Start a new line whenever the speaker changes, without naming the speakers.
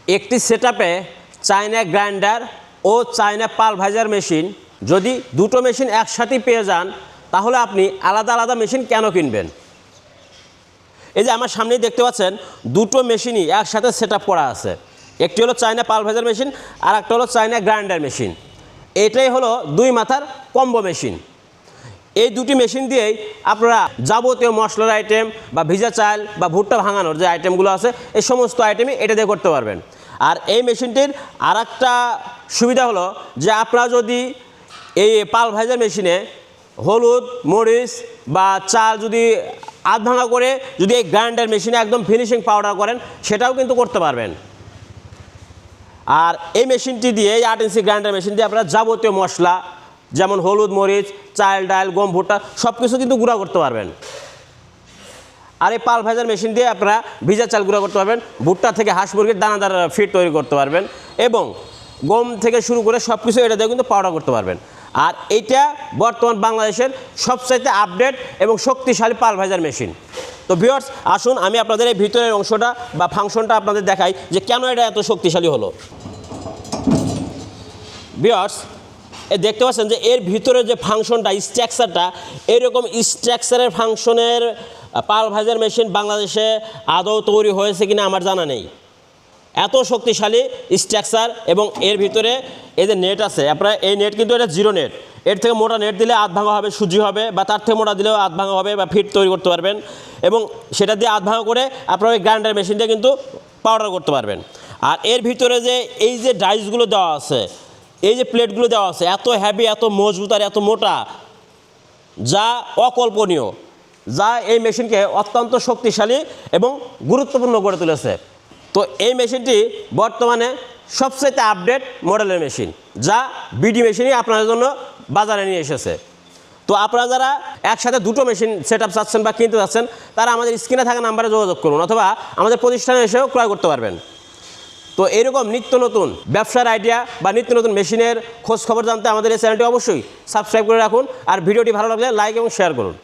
একটি সেটআপে China grinder ও China pulveriser machine যদি দুটো মেশিন একসাথে পেয়ে যান তাহলে আপনি আলাদা আলাদা মেশিন কেন কিনবেন? এই যে আমার সামনেই দেখতে পাচ্ছেন দুটো মেশিনই একসাথে সেটআপ করা আছে। একটি হলো চায়না পালভাইজার মেশিন আর একটা হলো চায়না গ্রাইন্ডার মেশিন। এটাই হলো দুই মাথার কম্বো মেশিন। এই দুটি মেশিন দিয়েই আপনারা যাবতীয় মশলার আইটেম বা ভিজা চাল বা ভুট্টা ভাঙানোর যে আইটেমগুলো আছে এই সমস্ত আইটেমই এটা দিয়ে করতে পারবেন। আর এই মেশিনটির আর একটা সুবিধা হলো যে আপনারা যদি এই পালভাইজার মেশিনে হলুদ মরিচ বা চাল যদি আধ ভাঙা করে যদি এই গ্রাইন্ডার মেশিনে একদম ফিনিশিং পাউডার করেন সেটাও কিন্তু করতে পারবেন। আর এই মেশিনটি দিয়ে এই 8 ইঞ্চি গ্রাইন্ডার মেশিন দিয়ে আপনারা যাবতীয় মশলা যেমন হলুদ মরিচ চাল ডাল গম ভুট্টা সব কিছু কিন্তু গুঁড়া করতে পারবেন। আর এই পালভাইজার মেশিন দিয়ে আপনারা ভিজা চাল গুঁড়া করতে পারবেন, ভুট্টা থেকে হাঁস মুরগির দানাদার ফিড তৈরি করতে পারবেন এবং গম থেকে শুরু করে সব কিছু এটা দিয়ে কিন্তু পাউডার করতে পারবেন। আর এইটা বর্তমান বাংলাদেশের সবচাইতে আপডেট এবং শক্তিশালী পালভাইজার মেশিন। তো ভিউয়ার্স আসুন আমি আপনাদের এই ভিতরের অংশটা বা ফাংশনটা আপনাদের দেখাই যে কেন এটা এত শক্তিশালী হলো। ভিউয়ার্স দেখতে পাচ্ছেন যে এর ভিতরে যে ফাংশনটা স্ট্রাকচারটা এরকম স্ট্রাকচারের ফাংশনের পালভাইজার মেশিন বাংলাদেশে আদৌ তৈরি হয়েছে কিনা আমার জানা নেই। এত শক্তিশালী স্ট্রাকচার এবং এর ভিতরে এই যে নেট আছে আপনারা এই নেট কিন্তু এটা জিরো নেট, এর থেকে মোটা নেট দিলে আধ ভাঙা হবে সুজি হবে বা তার থেকে মোটা দিলেও আধ ভাঙা হবে বা ফিট তৈরি করতে পারবেন এবং সেটা দিয়ে আধ ভাঙা করে আপনারা ওই গ্রাইন্ডার মেশিন দিয়ে কিন্তু পাউডার করতে পারবেন। আর এর ভিতরে যে এই যে ডাইসগুলো দেওয়া আছে এই যে প্লেটগুলো দেওয়া আছে এত হ্যাভি এত মজবুত আর এত মোটা যা অকল্পনীয়, যা এই মেশিনকে অত্যন্ত শক্তিশালী এবং গুরুত্বপূর্ণ করে তুলেছে। তো এই মেশিনটি বর্তমানে সবচেয়ে আপডেট মডেলের মেশিন যা বিডি মেশিনই আপনাদের জন্য বাজারে নিয়ে এসেছে। তো আপনারা যারা একসাথে দুটো মেশিন সেটআপ চাচ্ছেন বা কিনতে চাচ্ছেন তারা আমাদের স্ক্রিনে থাকা নাম্বারে যোগাযোগ করুন অথবা আমাদের প্রতিষ্ঠানে এসেও ক্রয় করতে পারবেন। তো এরকম নিত্য নতুন ব্যবসার আইডিয়া বা নিত্য নতুন মেশিনের খোঁজ খবর জানতে আমাদের এই চ্যানেলটি অবশ্যই সাবস্ক্রাইব করে রাখুন আর ভিডিওটি ভালো লাগলে লাইক এবং শেয়ার করুন।